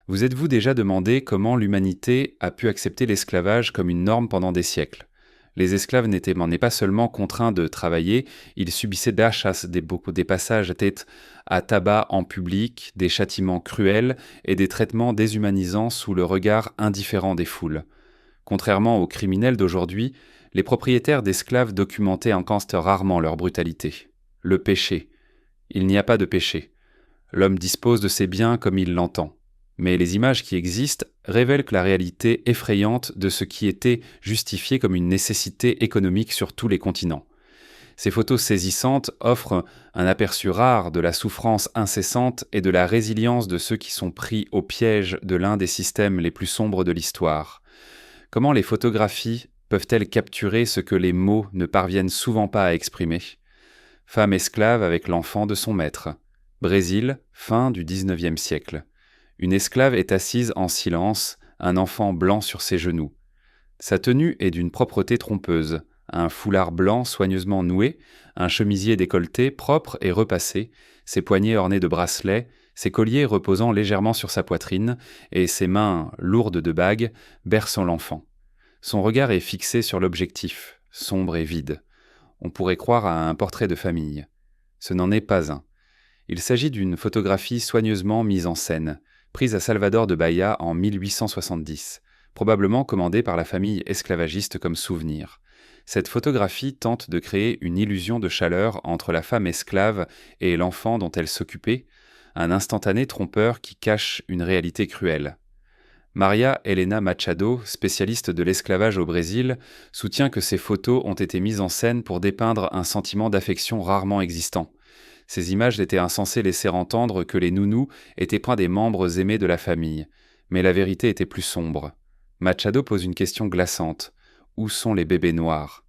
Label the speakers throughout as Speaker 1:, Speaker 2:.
Speaker 1: Vous êtes-vous déjà demandé comment l'humanité a pu accepter l'esclavage comme une norme pendant des siècles? Les esclaves n'étaient pas seulement contraints de travailler, ils subissaient des passages à tabac en public, des châtiments cruels et des traitements déshumanisants sous le regard indifférent des foules. Contrairement aux criminels d'aujourd'hui, les propriétaires d'esclaves documentaient encore rarement leur brutalité. Le péché. Il n'y a pas de péché. L'homme dispose de ses biens comme il l'entend. Mais les images qui existent révèlent que la réalité effrayante de ce qui était justifié comme une nécessité économique sur tous les continents. Ces photos saisissantes offrent un aperçu rare de la souffrance incessante et de la résilience de ceux qui sont pris au piège de l'un des systèmes les plus sombres de l'histoire. Comment les photographies peuvent-elles capturer ce que les mots ne parviennent souvent pas à exprimer? Femme esclave avec l'enfant de son maître. Brésil, fin du XIXe siècle. Une esclave est assise en silence, un enfant blanc sur ses genoux. Sa tenue est d'une propreté trompeuse, un foulard blanc soigneusement noué, un chemisier décolleté propre et repassé, ses poignets ornés de bracelets, ses colliers reposant légèrement sur sa poitrine, et ses mains, lourdes de bagues, bercent l'enfant. Son regard est fixé sur l'objectif, sombre et vide. On pourrait croire à un portrait de famille. Ce n'en est pas un. Il s'agit d'une photographie soigneusement mise en scène, prise à Salvador de Bahia en 1870, probablement commandée par la famille esclavagiste comme souvenir. Cette photographie tente de créer une illusion de chaleur entre la femme esclave et l'enfant dont elle s'occupait, un instantané trompeur qui cache une réalité cruelle. Maria Helena Machado, spécialiste de l'esclavage au Brésil, soutient que ces photos ont été mises en scène pour dépeindre un sentiment d'affection rarement existant. Ces images étaient censées laisser entendre que les nounous étaient point des membres aimés de la famille, mais la vérité était plus sombre. Machado pose une question glaçante. Où sont les bébés noirs?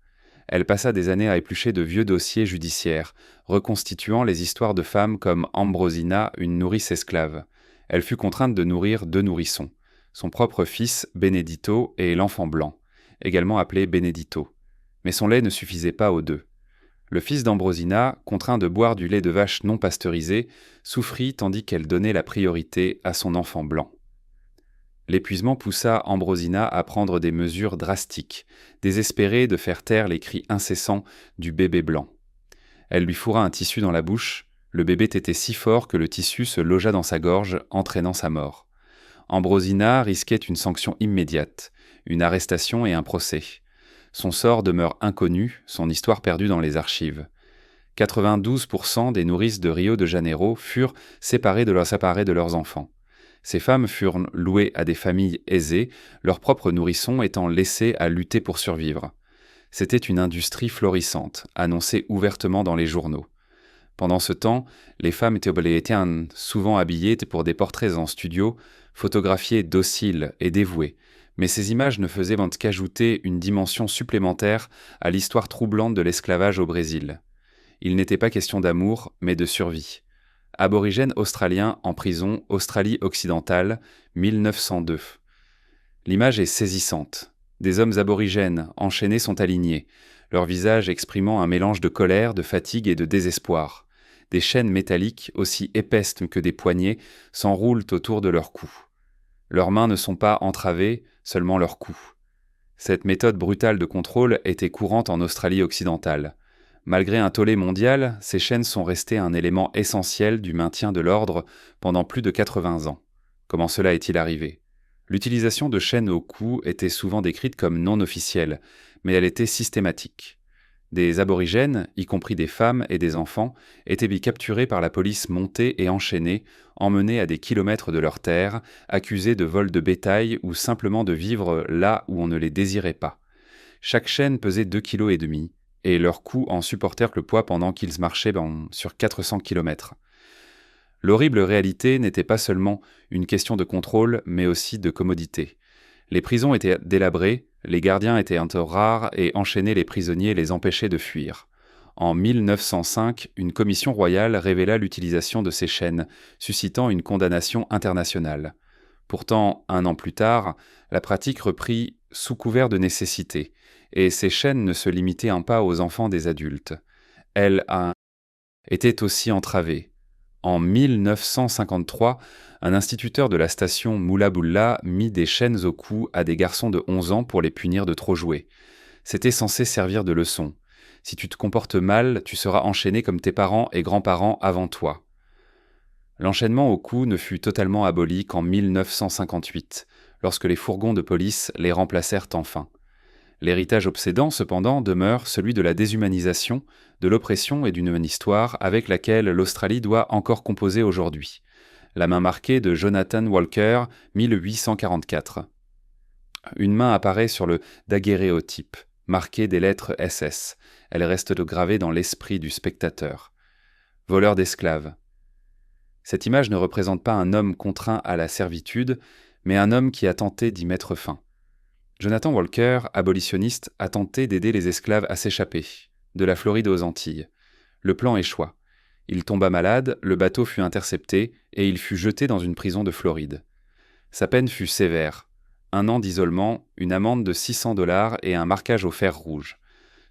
Speaker 1: Elle passa des années à éplucher de vieux dossiers judiciaires, reconstituant les histoires de femmes comme Ambrosina, une nourrice esclave. Elle fut contrainte de nourrir 2 nourrissons, son propre fils Benedito et l'enfant blanc, également appelé Benedito. Mais son lait ne suffisait pas aux 2. Le fils d'Ambrosina, contraint de boire du lait de vache non pasteurisé, souffrit tandis qu'elle donnait la priorité à son enfant blanc. L'épuisement poussa Ambrosina à prendre des mesures drastiques, désespérée de faire taire les cris incessants du bébé blanc. Elle lui fourra un tissu dans la bouche, le bébé tétait si fort que le tissu se logea dans sa gorge, entraînant sa mort. Ambrosina risquait une sanction immédiate, une arrestation et un procès. Son sort demeure inconnu, son histoire perdue dans les archives. 92% des nourrices de Rio de Janeiro furent séparées de leurs enfants. Ces femmes furent louées à des familles aisées, leurs propres nourrissons étant laissés à lutter pour survivre. C'était une industrie florissante, annoncée ouvertement dans les journaux. Pendant ce temps, les femmes étaient souvent habillées pour des portraits en studio, photographiées dociles et dévouées, mais ces images ne faisaient qu'ajouter une dimension supplémentaire à l'histoire troublante de l'esclavage au Brésil. Il n'était pas question d'amour, mais de survie. Aborigène australien en prison, Australie occidentale, 1902. L'image est saisissante. Des hommes aborigènes, enchaînés, sont alignés, leur visage exprimant un mélange de colère, de fatigue et de désespoir. Des chaînes métalliques, aussi épaisses que des poignets, s'enroulent autour de leur cou. Leurs mains ne sont pas entravées, seulement leur cou. Cette méthode brutale de contrôle était courante en Australie occidentale. Malgré un tollé mondial, ces chaînes sont restées un élément essentiel du maintien de l'ordre pendant plus de 80 ans. Comment cela est-il arrivé? L'utilisation de chaînes au cou était souvent décrite comme non officielle, mais elle était systématique. Des aborigènes, y compris des femmes et des enfants, étaient capturés par la police montés et enchaînés, emmenés à des kilomètres de leurs terres, accusés de vol de bétail ou simplement de vivre là où on ne les désirait pas. Chaque chaîne pesait 2,5 kg, et leurs coups en supportèrent le poids pendant qu'ils marchaient sur 400 km. L'horrible réalité n'était pas seulement une question de contrôle, mais aussi de commodité. Les prisons étaient délabrées, les gardiens étaient un temps rares et enchaîner les prisonniers les empêchait de fuir. En 1905, une commission royale révéla l'utilisation de ces chaînes, suscitant une condamnation internationale. Pourtant, 1 an plus tard, la pratique reprit sous couvert de nécessité, et ces chaînes ne se limitaient pas aux enfants des adultes. Elles étaient aussi entravées. En 1953, un instituteur de la station Moula Boulla mit des chaînes au cou à des garçons de 11 ans pour les punir de trop jouer. C'était censé servir de leçon. Si tu te comportes mal, tu seras enchaîné comme tes parents et grands-parents avant toi. L'enchaînement au cou ne fut totalement aboli qu'en 1958, lorsque les fourgons de police les remplacèrent enfin. L'héritage obsédant, cependant, demeure celui de la déshumanisation, de l'oppression et d'une histoire avec laquelle l'Australie doit encore composer aujourd'hui. La main marquée de Jonathan Walker, 1844. Une main apparaît sur le daguerréotype, marquée des lettres SS. Elle reste gravée dans l'esprit du spectateur. Voleur d'esclaves. Cette image ne représente pas un homme contraint à la servitude, mais un homme qui a tenté d'y mettre fin. Jonathan Walker, abolitionniste, a tenté d'aider les esclaves à s'échapper, de la Floride aux Antilles. Le plan échoua. Il tomba malade, le bateau fut intercepté et il fut jeté dans une prison de Floride. Sa peine fut sévère. 1 an d'isolement, une amende de $600 et un marquage au fer rouge.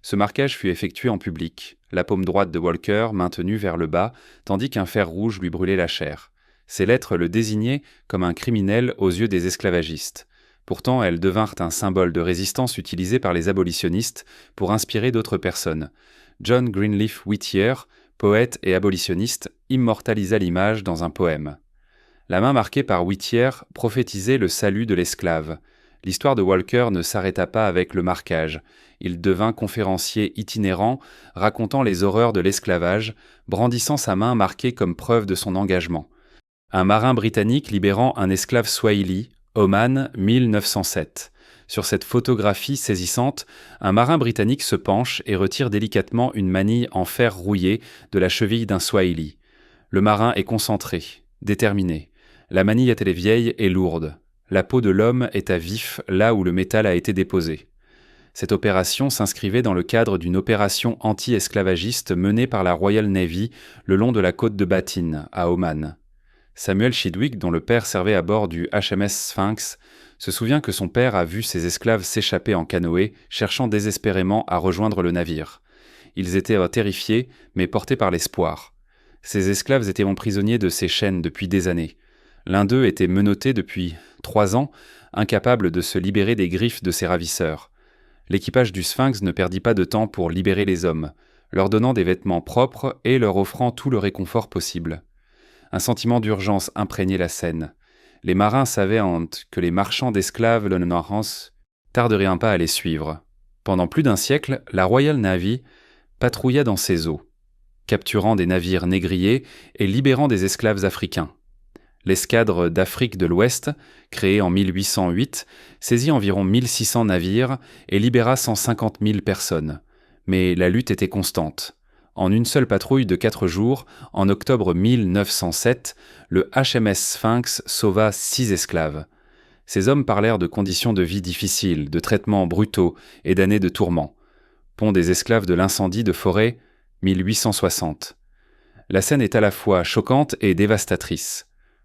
Speaker 1: Ce marquage fut effectué en public, la paume droite de Walker maintenue vers le bas, tandis qu'un fer rouge lui brûlait la chair. Ces lettres le désignaient comme un criminel aux yeux des esclavagistes. Pourtant, elles devinrent un symbole de résistance utilisé par les abolitionnistes pour inspirer d'autres personnes. John Greenleaf Whittier, poète et abolitionniste, immortalisa l'image dans un poème. La main marquée par Whittier prophétisait le salut de l'esclave. L'histoire de Walker ne s'arrêta pas avec le marquage. Il devint conférencier itinérant, racontant les horreurs de l'esclavage, brandissant sa main marquée comme preuve de son engagement. Un marin britannique libérant un esclave swahili, Oman, 1907. Sur cette photographie saisissante, un marin britannique se penche et retire délicatement une manille en fer rouillé de la cheville d'un swahili. Le marin est concentré, déterminé. La manille est vieille et lourde. La peau de l'homme est à vif là où le métal a été déposé. Cette opération s'inscrivait dans le cadre d'une opération anti-esclavagiste menée par la Royal Navy le long de la côte de Batin, à Oman. Samuel Chidwick, dont le père servait à bord du HMS Sphinx, se souvient que son père a vu ses esclaves s'échapper en canoë, cherchant désespérément à rejoindre le navire. Ils étaient terrifiés, mais portés par l'espoir. Ces esclaves étaient prisonniers de ces chaînes depuis des années. L'un d'eux était menotté depuis 3 ans, incapable de se libérer des griffes de ses ravisseurs. L'équipage du Sphinx ne perdit pas de temps pour libérer les hommes, leur donnant des vêtements propres et leur offrant tout le réconfort possible. Un sentiment d'urgence imprégnait la scène. Les marins savaient que les marchands d'esclaves de Norrance tarderaient pas à les suivre. Pendant plus d'un siècle, la Royal Navy patrouilla dans ces eaux, capturant des navires négriers et libérant des esclaves africains. L'escadre d'Afrique de l'Ouest, créée en 1808, saisit environ 1600 navires et libéra 150 000 personnes. Mais la lutte était constante. En une seule patrouille de 4 jours, en octobre 1907, le HMS Sphinx sauva 6 esclaves. Ces hommes parlèrent de conditions de vie difficiles, de traitements brutaux et d'années de tourments. Pont des esclaves de l'incendie de Forêt, 1860. La scène est à la fois choquante et dévastatrice.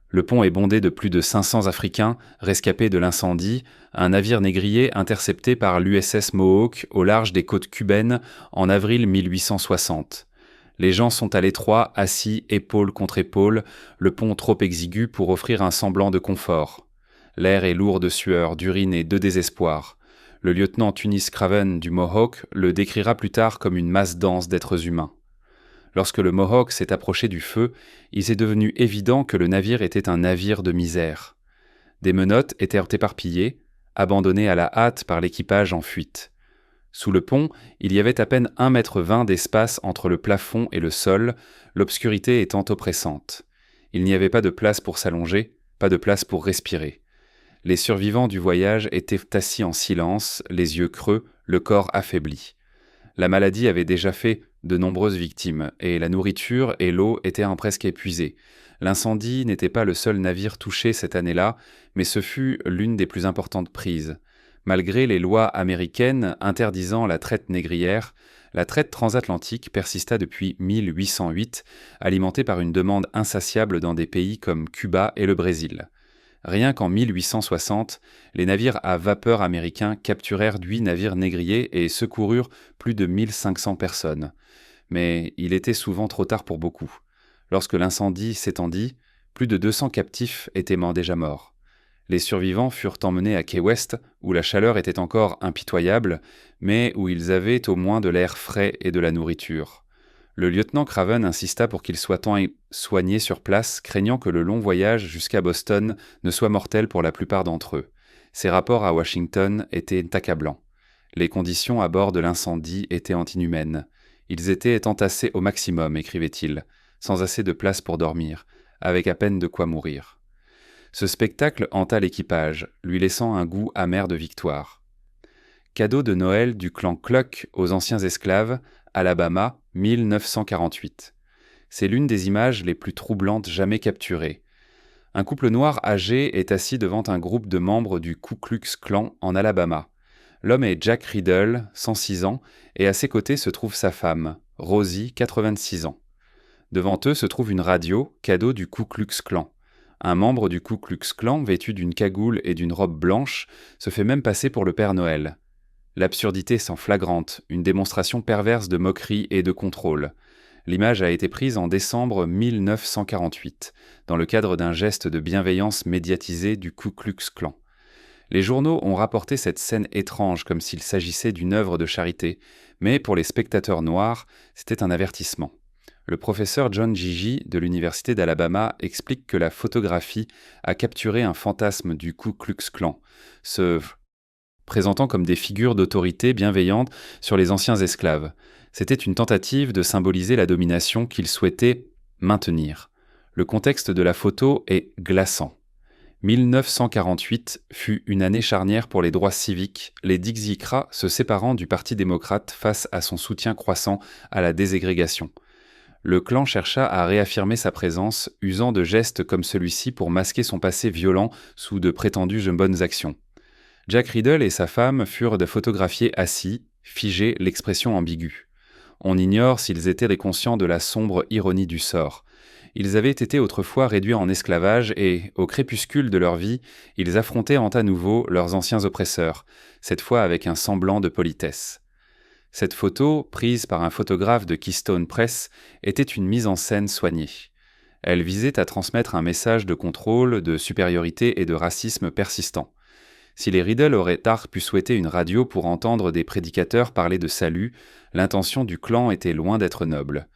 Speaker 1: Le pont est bondé de plus de 500 Africains rescapés de l'incendie, un navire négrier intercepté par l'USS Mohawk au large des côtes cubaines en avril 1860. Les gens sont à l'étroit, assis épaule contre épaule, le pont trop exigu pour offrir un semblant de confort. L'air est lourd de sueur, d'urine et de désespoir. Le lieutenant Tunis Craven du Mohawk le décrira plus tard comme une masse dense d'êtres humains. Lorsque le Mohawk s'est approché du feu, il s'est devenu évident que le navire était un navire de misère. Des menottes étaient éparpillées, abandonnées à la hâte par l'équipage en fuite. Sous le pont, il y avait à peine 1,20 m d'espace entre le plafond et le sol, l'obscurité étant oppressante. Il n'y avait pas de place pour s'allonger, pas de place pour respirer. Les survivants du voyage étaient assis en silence, les yeux creux, le corps affaibli. La maladie avait déjà fait de nombreuses victimes, et la nourriture et l'eau étaient presque épuisées. L'incendie n'était pas le seul navire touché cette année-là, mais ce fut l'une des plus importantes prises. Malgré les lois américaines interdisant la traite négrière, la traite transatlantique persista depuis 1808, alimentée par une demande insatiable dans des pays comme Cuba et le Brésil. Rien qu'en 1860, les navires à vapeur américains capturèrent 8 navires négriers et secoururent plus de 1500 personnes. Mais il était souvent trop tard pour beaucoup. Lorsque l'incendie s'étendit, plus de 200 captifs étaient déjà morts. Les survivants furent emmenés à Key West, où la chaleur était encore impitoyable, mais où ils avaient au moins de l'air frais et de la nourriture. Le lieutenant Craven insista pour qu'ils soient soignés sur place, craignant que le long voyage jusqu'à Boston ne soit mortel pour la plupart d'entre eux. Ses rapports à Washington étaient accablants. Les conditions à bord de l'incendie étaient inhumaines. Ils étaient entassés au maximum, écrivait-il, sans assez de place pour dormir, avec à peine de quoi mourir. Ce spectacle hanta l'équipage, lui laissant un goût amer de victoire. Cadeau de Noël du clan Cluck aux anciens esclaves, Alabama, 1948. C'est l'une des images les plus troublantes jamais capturées. Un couple noir âgé est assis devant un groupe de membres du Ku Klux Klan en Alabama. L'homme est Jack Riddle, 106 ans, et à ses côtés se trouve sa femme, Rosie, 86 ans. Devant eux se trouve une radio, cadeau du Ku Klux Klan. Un membre du Ku Klux Klan, vêtu d'une cagoule et d'une robe blanche, se fait même passer pour le Père Noël. L'absurdité s'en flagrante, une démonstration perverse de moquerie et de contrôle. L'image a été prise en décembre 1948, dans le cadre d'un geste de bienveillance médiatisé du Ku Klux Klan. Les journaux ont rapporté cette scène étrange comme s'il s'agissait d'une œuvre de charité, mais pour les spectateurs noirs, c'était un avertissement. Le professeur John Gigi de l'Université d'Alabama explique que la photographie a capturé un fantasme du Ku Klux Klan, se présentant comme des figures d'autorité bienveillantes sur les anciens esclaves. C'était une tentative de symboliser la domination qu'ils souhaitaient maintenir. Le contexte de la photo est glaçant. 1948 fut une année charnière pour les droits civiques, les Dixiecrats se séparant du Parti démocrate face à son soutien croissant à la déségrégation. Le clan chercha à réaffirmer sa présence, usant de gestes comme celui-ci pour masquer son passé violent sous de prétendues bonnes actions. Jack Riddle et sa femme furent photographiés assis, figés, l'expression ambiguë. On ignore s'ils étaient conscients de la sombre ironie du sort. Ils avaient été autrefois réduits en esclavage et, au crépuscule de leur vie, ils affrontaient à nouveau leurs anciens oppresseurs, cette fois avec un semblant de politesse. Cette photo, prise par un photographe de Keystone Press, était une mise en scène soignée. Elle visait à transmettre un message de contrôle, de supériorité et de racisme persistant. Si les Riddle auraient tard pu souhaiter une radio pour entendre des prédicateurs parler de salut, l'intention du clan était loin d'être noble.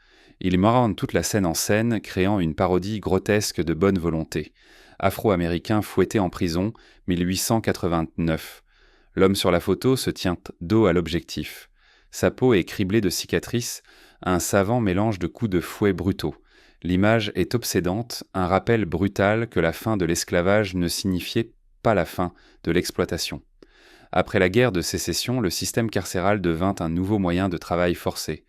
Speaker 1: Ils rendent toute la scène en scène, créant une parodie grotesque de bonne volonté. Afro-américain fouetté en prison, 1889. L'homme sur la photo se tient dos à l'objectif. Sa peau est criblée de cicatrices, un savant mélange de coups de fouet brutaux. L'image est obsédante, un rappel brutal que la fin de l'esclavage ne signifiait pas la fin de l'exploitation. Après la guerre de sécession, le système carcéral devint un nouveau moyen de travail forcé.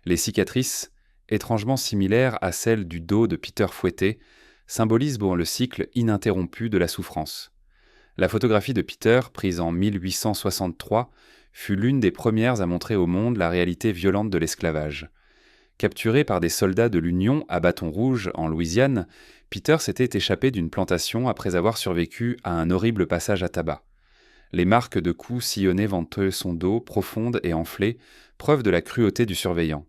Speaker 1: Les cicatrices, étrangement similaires à celles du dos de Peter fouetté, symbolisent le cycle ininterrompu de la souffrance. La photographie de Peter, prise en 1863, fut l'une des premières à montrer au monde la réalité violente de l'esclavage. Capturé par des soldats de l'Union à Bâton Rouge, en Louisiane, Peter s'était échappé d'une plantation après avoir survécu à un horrible passage à tabac. Les marques de coups sillonnaient venteux son dos, profonde et enflée, preuve de la cruauté du surveillant.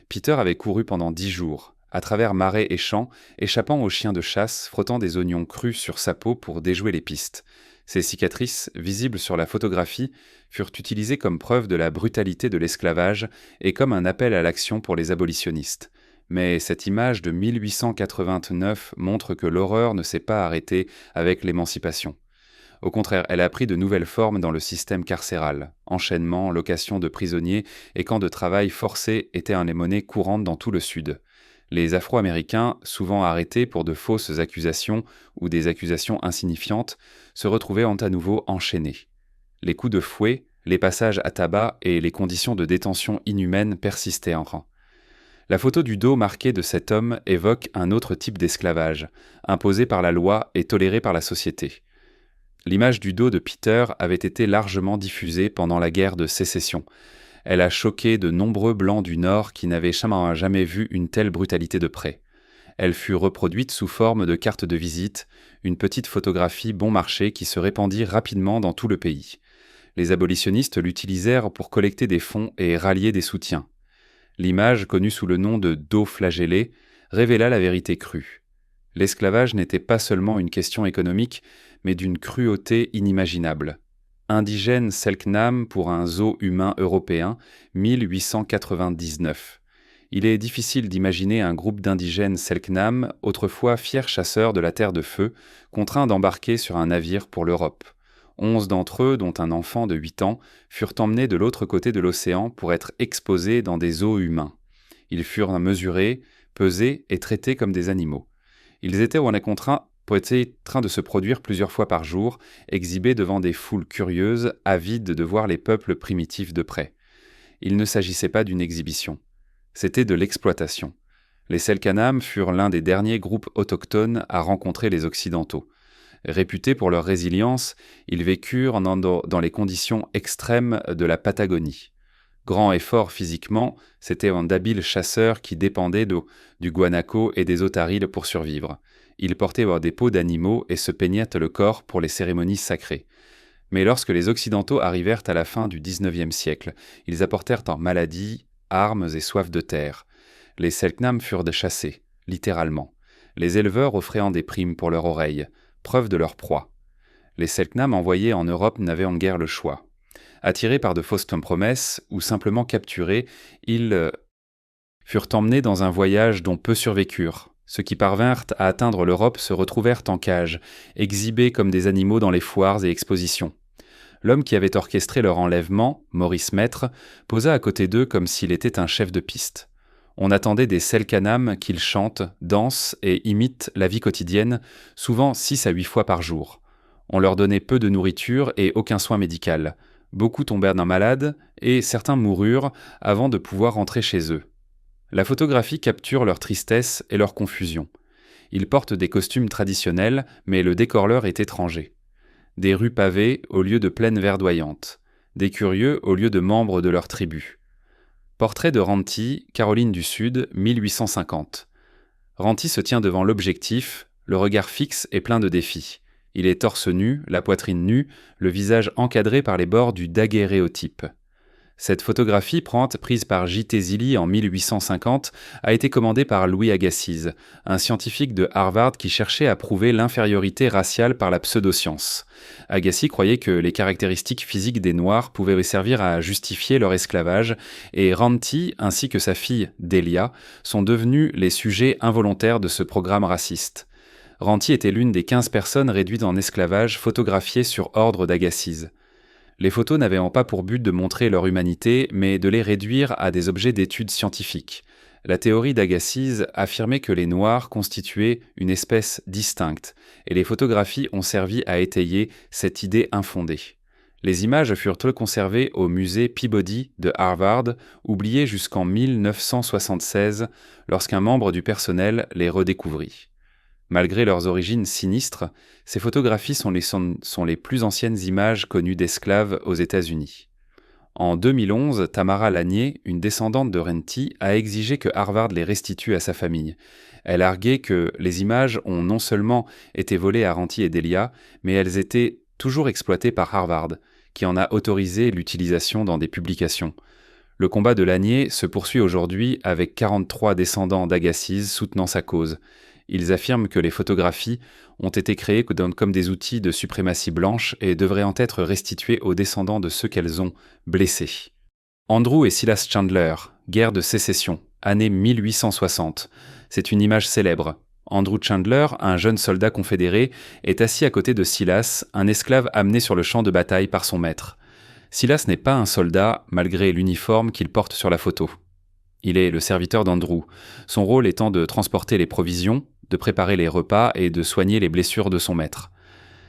Speaker 1: Peter avait couru pendant 10 jours, à travers marais et champs, échappant aux chiens de chasse, frottant des oignons crus sur sa peau pour déjouer les pistes. Ces cicatrices, visibles sur la photographie, furent utilisées comme preuve de la brutalité de l'esclavage et comme un appel à l'action pour les abolitionnistes. Mais cette image de 1889 montre que l'horreur ne s'est pas arrêtée avec l'émancipation. Au contraire, elle a pris de nouvelles formes dans le système carcéral. Enchaînements, location de prisonniers et camps de travail forcés étaient une monnaie courante dans tout le Sud. Les Afro-Américains, souvent arrêtés pour de fausses accusations ou des accusations insignifiantes, se retrouvaient à nouveau enchaînés. Les coups de fouet, les passages à tabac et les conditions de détention inhumaines persistaient encore. La photo du dos marqué de cet homme évoque un autre type d'esclavage, imposé par la loi et toléré par la société. L'image du dos de Peter avait été largement diffusée pendant la guerre de sécession. Elle a choqué de nombreux Blancs du Nord qui n'avaient jamais vu une telle brutalité de près. Elle fut reproduite sous forme de carte de visite, une petite photographie bon marché qui se répandit rapidement dans tout le pays. Les abolitionnistes l'utilisèrent pour collecter des fonds et rallier des soutiens. L'image, connue sous le nom de dos flagellé, révéla la vérité crue. L'esclavage n'était pas seulement une question économique, mais d'une cruauté inimaginable. Indigène Selknam pour un zoo humain européen, 1899. Il est difficile d'imaginer un groupe d'indigènes Selknam, autrefois fiers chasseurs de la Terre de Feu, contraints d'embarquer sur un navire pour l'Europe. 11 d'entre eux, dont un enfant de 8 ans, furent emmenés de l'autre côté de l'océan pour être exposés dans des zoos humains. Ils furent mesurés, pesés et traités comme des animaux. Ils étaient contraints de se produire plusieurs fois par jour, exhibés devant des foules curieuses, avides de voir les peuples primitifs de près. Il ne s'agissait pas d'une exhibition. C'était de l'exploitation. Les Selknam furent l'un des derniers groupes autochtones à rencontrer les Occidentaux. Réputés pour leur résilience, ils vécurent dans les conditions extrêmes de la Patagonie. Grands et forts physiquement, c'étaient d'habiles chasseurs qui dépendaient du guanaco et des otariles pour survivre. Ils portaient des peaux d'animaux et se peignaient le corps pour les cérémonies sacrées. Mais lorsque les Occidentaux arrivèrent à la fin du XIXe siècle, ils apportèrent en maladies, armes et soif de terre. Les Selknam furent chassés, littéralement, les éleveurs offrant des primes pour leur oreille, preuve de leur proie. Les Selknam envoyés en Europe n'avaient en guère le choix. Attirés par de fausses promesses ou simplement capturés, ils furent emmenés dans un voyage dont peu survécurent. Ceux qui parvinrent à atteindre l'Europe se retrouvèrent en cage, exhibés comme des animaux dans les foires et expositions. L'homme qui avait orchestré leur enlèvement, Maurice Maître, posa à côté d'eux comme s'il était un chef de piste. On attendait des Selknam qu'ils chantent, dansent et imitent la vie quotidienne, souvent 6 à 8 fois par jour. On leur donnait peu de nourriture et aucun soin médical. Beaucoup tombèrent malades et certains moururent avant de pouvoir rentrer chez eux. La photographie capture leur tristesse et leur confusion. Ils portent des costumes traditionnels, mais le décor leur est étranger. Des rues pavées au lieu de plaines verdoyantes. Des curieux au lieu de membres de leur tribu. Portrait de Ranti, Caroline du Sud, 1850. Ranti se tient devant l'objectif, le regard fixe et plein de défis. Il est torse nu, la poitrine nue, le visage encadré par les bords du daguerréotype. Cette photographie, prise par J.T. Zilli en 1850, a été commandée par Louis Agassiz, un scientifique de Harvard qui cherchait à prouver l'infériorité raciale par la pseudoscience. Agassiz croyait que les caractéristiques physiques des Noirs pouvaient servir à justifier leur esclavage, et Ranti, ainsi que sa fille Delia, sont devenus les sujets involontaires de ce programme raciste. Ranti était l'une des 15 personnes réduites en esclavage photographiées sur ordre d'Agassiz. Les photos n'avaient pas pour but de montrer leur humanité, mais de les réduire à des objets d'études scientifiques. La théorie d'Agassiz affirmait que les Noirs constituaient une espèce distincte, et les photographies ont servi à étayer cette idée infondée. Les images furent conservées au musée Peabody de Harvard, oubliées jusqu'en 1976, lorsqu'un membre du personnel les redécouvrit. Malgré leurs origines sinistres, ces photographies sont les plus anciennes images connues d'esclaves aux États-Unis. En 2011, Tamara Lanier, une descendante de Ranti, a exigé que Harvard les restitue à sa famille. Elle arguait que les images ont non seulement été volées à Ranti et Delia, mais elles étaient toujours exploitées par Harvard, qui en a autorisé l'utilisation dans des publications. Le combat de Lanier se poursuit aujourd'hui avec 43 descendants d'Agassiz soutenant sa cause. Ils affirment que les photographies ont été créées comme des outils de suprématie blanche et devraient en être restituées aux descendants de ceux qu'elles ont blessés. Andrew et Silas Chandler, guerre de sécession, année 1860. C'est une image célèbre. Andrew Chandler, un jeune soldat confédéré, est assis à côté de Silas, un esclave amené sur le champ de bataille par son maître. Silas n'est pas un soldat, malgré l'uniforme qu'il porte sur la photo. Il est le serviteur d'Andrew, son rôle étant de transporter les provisions, de préparer les repas et de soigner les blessures de son maître.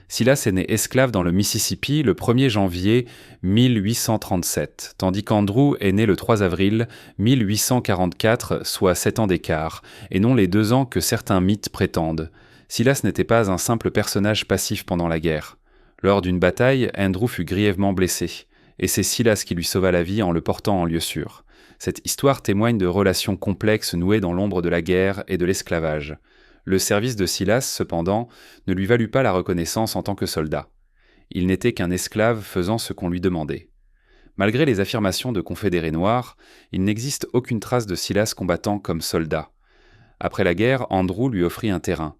Speaker 1: Silas est né esclave dans le Mississippi le 1er janvier 1837, tandis qu'Andrew est né le 3 avril 1844, soit 7 ans d'écart, et non les 2 ans que certains mythes prétendent. Silas n'était pas un simple personnage passif pendant la guerre. Lors d'une bataille, Andrew fut grièvement blessé, et c'est Silas qui lui sauva la vie en le portant en lieu sûr. Cette histoire témoigne de relations complexes nouées dans l'ombre de la guerre et de l'esclavage. Le service de Silas, cependant, ne lui valut pas la reconnaissance en tant que soldat. Il n'était qu'un esclave faisant ce qu'on lui demandait. Malgré les affirmations de confédérés noirs, il n'existe aucune trace de Silas combattant comme soldat. Après la guerre, Andrew lui offrit un terrain.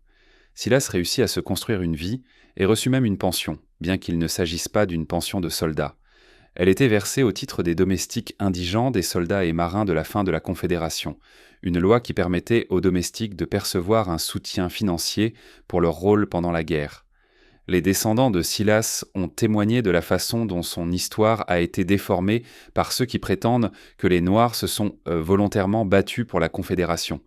Speaker 1: Silas réussit à se construire une vie et reçut même une pension, bien qu'il ne s'agisse pas d'une pension de soldat. Elle était versée au titre des domestiques indigents des soldats et marins de la fin de la Confédération, une loi qui permettait aux domestiques de percevoir un soutien financier pour leur rôle pendant la guerre. Les descendants de Silas ont témoigné de la façon dont son histoire a été déformée par ceux qui prétendent que les Noirs se sont volontairement battus pour la Confédération.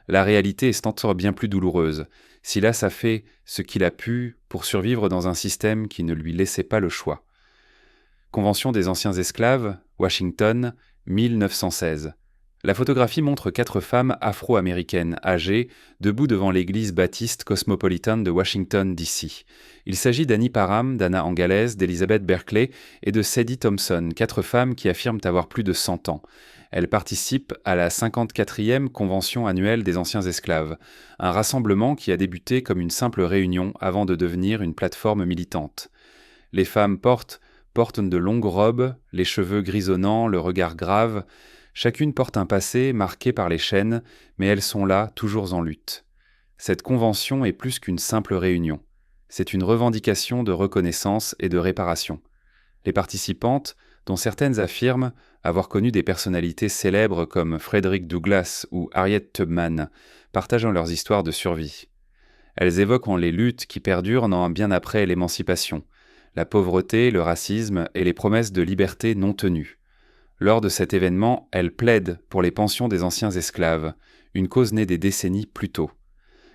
Speaker 1: La réalité est encore bien plus douloureuse. Silas a fait ce qu'il a pu pour survivre dans un système qui ne lui laissait pas le choix. Convention des anciens esclaves, Washington, 1916. La photographie montre 4 femmes afro-américaines âgées, debout devant l'église baptiste cosmopolitan de Washington, D.C. Il s'agit d'Annie Parham, d'Anna Angalaise, d'Elizabeth Berkeley et de Sadie Thompson, 4 femmes qui affirment avoir plus de 100 ans. Elles participent à la 54e Convention annuelle des anciens esclaves, un rassemblement qui a débuté comme une simple réunion avant de devenir une plateforme militante. Les femmes portent de longues robes, les cheveux grisonnants, le regard grave. Chacune porte un passé marqué par les chaînes, mais elles sont là, toujours en lutte. Cette convention est plus qu'une simple réunion. C'est une revendication de reconnaissance et de réparation. Les participantes, dont certaines affirment avoir connu des personnalités célèbres comme Frederick Douglass ou Harriet Tubman, partageant leurs histoires de survie. Elles évoquent les luttes qui perdurent bien après l'émancipation, la pauvreté, le racisme et les promesses de liberté non tenues. Lors de cet événement, elles plaident pour les pensions des anciens esclaves, une cause née des décennies plus tôt.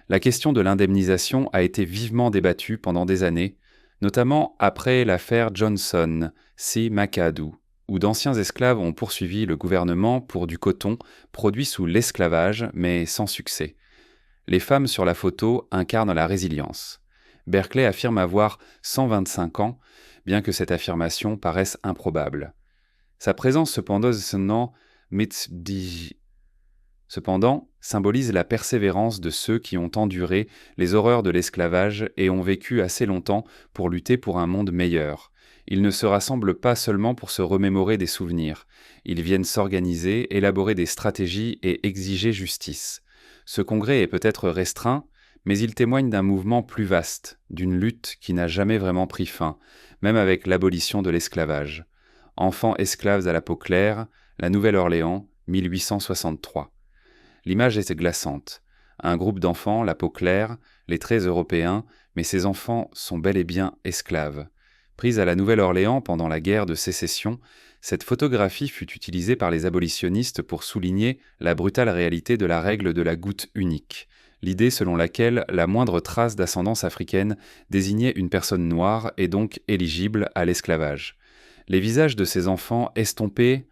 Speaker 1: La question de l'indemnisation a été vivement débattue pendant des années, notamment après l'affaire Johnson C. McAdoo, où d'anciens esclaves ont poursuivi le gouvernement pour du coton produit sous l'esclavage, mais sans succès. Les femmes sur la photo incarnent la résilience. Berkeley affirme avoir 125 ans, bien que cette affirmation paraisse improbable. Sa présence cependant symbolise la persévérance de ceux qui ont enduré les horreurs de l'esclavage et ont vécu assez longtemps pour lutter pour un monde meilleur. Ils ne se rassemblent pas seulement pour se remémorer des souvenirs, ils viennent s'organiser, élaborer des stratégies et exiger justice. Ce congrès est peut-être restreint, mais il témoigne d'un mouvement plus vaste, d'une lutte qui n'a jamais vraiment pris fin, même avec l'abolition de l'esclavage. Enfants esclaves à la peau claire, la Nouvelle-Orléans, 1863. L'image est glaçante. Un groupe d'enfants, la peau claire, les traits européens, mais ces enfants sont bel et bien esclaves. Prise à la Nouvelle-Orléans pendant la guerre de Sécession, cette photographie fut utilisée par les abolitionnistes pour souligner la brutale réalité de la règle de la goutte unique. L'idée selon laquelle la moindre trace d'ascendance africaine désignait une personne noire et donc éligible à l'esclavage. Les visages de ces enfants estompaient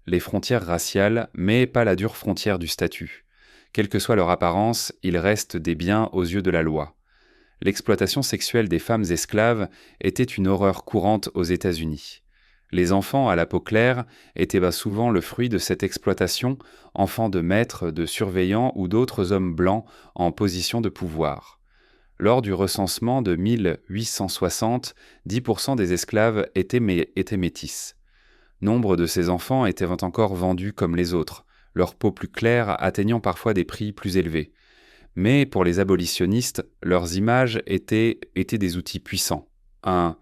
Speaker 1: les frontières raciales, mais pas la dure frontière du statut. Quelle que soit leur apparence, ils restent des biens aux yeux de la loi. L'exploitation sexuelle des femmes esclaves était une horreur courante aux États-Unis. Les enfants à la peau claire étaient souvent le fruit de cette exploitation, enfants de maîtres, de surveillants ou d'autres hommes blancs en position de pouvoir. Lors du recensement de 1860, 10% des esclaves étaient métis. Nombre de ces enfants étaient encore vendus comme les autres, leur peau plus claire atteignant parfois des prix plus élevés. Mais pour les abolitionnistes, leurs images étaient des outils puissants. Un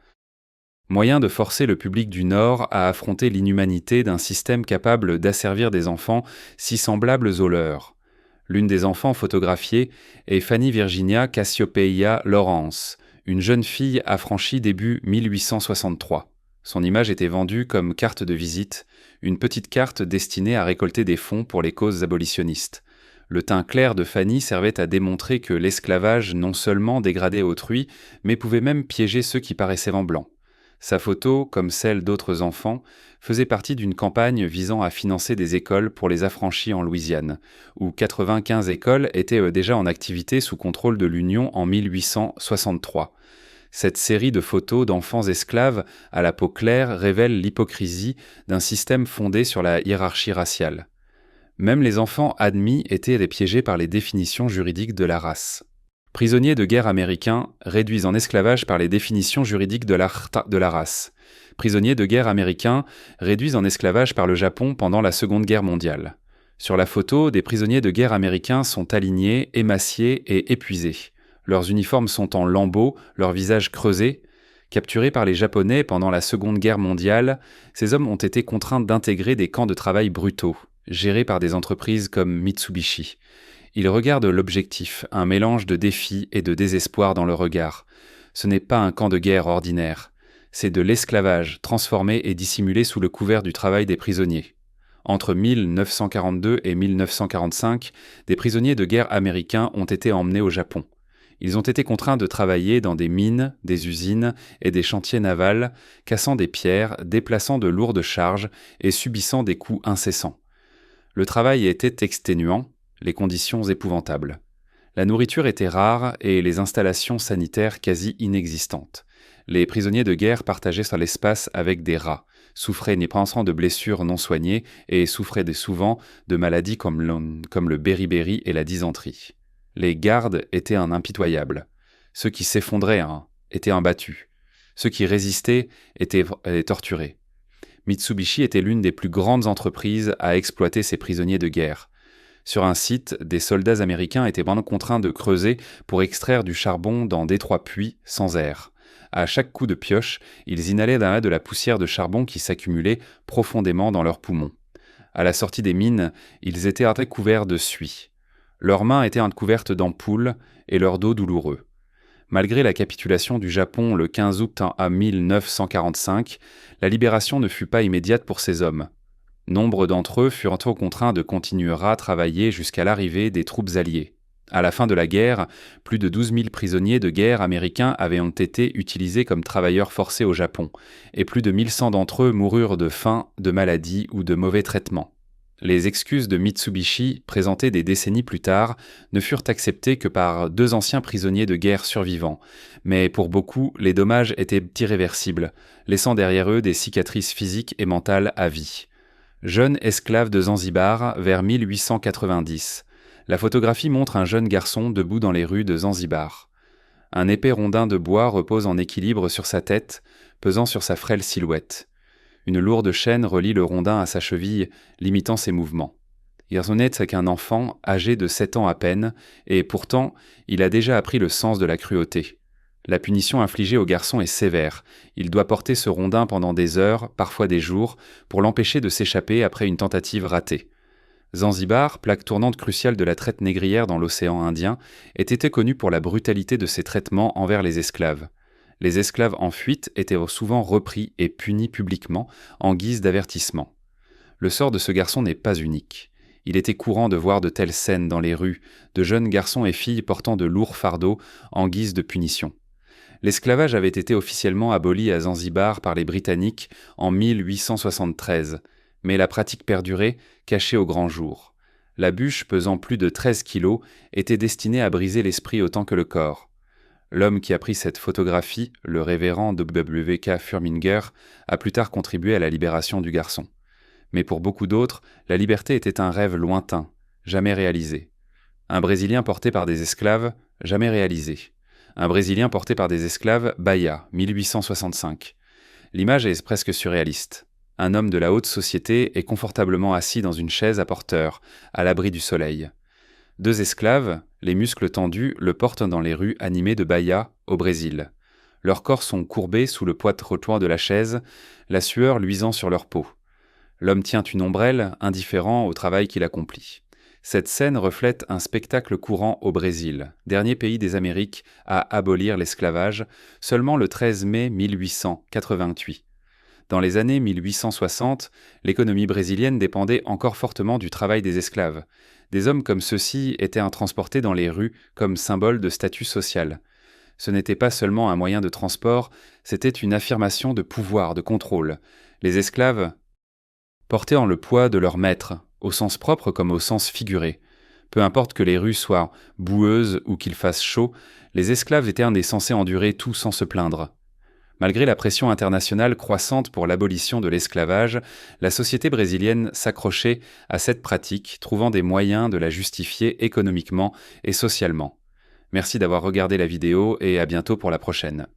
Speaker 1: moyen de forcer le public du Nord à affronter l'inhumanité d'un système capable d'asservir des enfants si semblables aux leurs. L'une des enfants photographiées est Fanny Virginia Cassiopeia Lawrence, une jeune fille affranchie début 1863. Son image était vendue comme carte de visite, une petite carte destinée à récolter des fonds pour les causes abolitionnistes. Le teint clair de Fanny servait à démontrer que l'esclavage non seulement dégradait autrui, mais pouvait même piéger ceux qui paraissaient en blanc. Sa photo, comme celle d'autres enfants, faisait partie d'une campagne visant à financer des écoles pour les affranchis en Louisiane, où 95 écoles étaient déjà en activité sous contrôle de l'Union en 1863. Cette série de photos d'enfants esclaves à la peau claire révèle l'hypocrisie d'un système fondé sur la hiérarchie raciale. Même les enfants admis étaient piégés par les définitions juridiques de la race. Prisonniers de guerre américains réduits en esclavage par les définitions juridiques de la race. Prisonniers de guerre américains réduits en esclavage par le Japon pendant la Seconde Guerre mondiale. Sur la photo, des prisonniers de guerre américains sont alignés, émaciés et épuisés. Leurs uniformes sont en lambeaux, leurs visages creusés. Capturés par les Japonais pendant la Seconde Guerre mondiale, ces hommes ont été contraints d'intégrer des camps de travail brutaux, gérés par des entreprises comme Mitsubishi. Ils regardent l'objectif, un mélange de défi et de désespoir dans le regard. Ce n'est pas un camp de guerre ordinaire. C'est de l'esclavage, transformé et dissimulé sous le couvert du travail des prisonniers. Entre 1942 et 1945, des prisonniers de guerre américains ont été emmenés au Japon. Ils ont été contraints de travailler dans des mines, des usines et des chantiers navals, cassant des pierres, déplaçant de lourdes charges et subissant des coups incessants. Le travail était exténuant, les conditions épouvantables. La nourriture était rare et les installations sanitaires quasi inexistantes. Les prisonniers de guerre partageaient sur l'espace avec des rats, souffraient népassant de blessures non soignées et souffraient souvent de maladies comme le beriberi et la dysenterie. Les gardes étaient impitoyables. Ceux qui s'effondraient étaient imbattus. Ceux qui résistaient étaient torturés. Mitsubishi était l'une des plus grandes entreprises à exploiter ces prisonniers de guerre. Sur un site, des soldats américains étaient maintenant contraints de creuser pour extraire du charbon dans d'étroits puits sans air. À chaque coup de pioche, ils inhalaient de la poussière de charbon qui s'accumulait profondément dans leurs poumons. À la sortie des mines, ils étaient recouverts de suie. Leurs mains étaient recouvertes d'ampoules et leur dos douloureux. Malgré la capitulation du Japon le 15 août 1945, la libération ne fut pas immédiate pour ces hommes. Nombre d'entre eux furent contraints de continuer à travailler jusqu'à l'arrivée des troupes alliées. À la fin de la guerre, plus de 12 000 prisonniers de guerre américains avaient été utilisés comme travailleurs forcés au Japon, et plus de 1100 d'entre eux moururent de faim, de maladie ou de mauvais traitements. Les excuses de Mitsubishi, présentées des décennies plus tard, ne furent acceptées que par 2 anciens prisonniers de guerre survivants, mais pour beaucoup, les dommages étaient irréversibles, laissant derrière eux des cicatrices physiques et mentales à vie. Jeune esclave de Zanzibar vers 1890. La photographie montre un jeune garçon debout dans les rues de Zanzibar. Un épais rondin de bois repose en équilibre sur sa tête, pesant sur sa frêle silhouette. Une lourde chaîne relie le rondin à sa cheville, limitant ses mouvements. Garçon n'est qu'un enfant, âgé de 7 ans à peine, et pourtant, il a déjà appris le sens de la cruauté. La punition infligée au garçon est sévère. Il doit porter ce rondin pendant des heures, parfois des jours, pour l'empêcher de s'échapper après une tentative ratée. Zanzibar, plaque tournante cruciale de la traite négrière dans l'océan Indien, était connue pour la brutalité de ses traitements envers les esclaves. Les esclaves en fuite étaient souvent repris et punis publiquement en guise d'avertissement. Le sort de ce garçon n'est pas unique. Il était courant de voir de telles scènes dans les rues, de jeunes garçons et filles portant de lourds fardeaux en guise de punition. L'esclavage avait été officiellement aboli à Zanzibar par les Britanniques en 1873, mais la pratique perdurait, cachée au grand jour. La bûche, pesant plus de 13 kilos, était destinée à briser l'esprit autant que le corps. L'homme qui a pris cette photographie, le révérend W.K. Furminger, a plus tard contribué à la libération du garçon. Mais pour beaucoup d'autres, la liberté était un rêve lointain, jamais réalisé. Un Brésilien porté par des esclaves, jamais réalisé. Un Brésilien porté par des esclaves, Bahia, 1865. L'image est presque surréaliste. Un homme de la haute société est confortablement assis dans une chaise à porteur, à l'abri du soleil. 2 esclaves, les muscles tendus, le portent dans les rues animées de Bahia, au Brésil. Leurs corps sont courbés sous le poids trottoir de la chaise, la sueur luisant sur leur peau. L'homme tient une ombrelle, indifférent au travail qu'il accomplit. Cette scène reflète un spectacle courant au Brésil, dernier pays des Amériques à abolir l'esclavage, seulement le 13 mai 1888. Dans les années 1860, l'économie brésilienne dépendait encore fortement du travail des esclaves. Des hommes comme ceux-ci étaient transportés dans les rues comme symbole de statut social. Ce n'était pas seulement un moyen de transport, c'était une affirmation de pouvoir, de contrôle. Les esclaves portaient en le poids de leur maître, au sens propre comme au sens figuré. Peu importe que les rues soient boueuses ou qu'il fasse chaud, les esclaves étaient censés endurer tout sans se plaindre. Malgré la pression internationale croissante pour l'abolition de l'esclavage, la société brésilienne s'accrochait à cette pratique, trouvant des moyens de la justifier économiquement et socialement. Merci d'avoir regardé la vidéo et à bientôt pour la prochaine.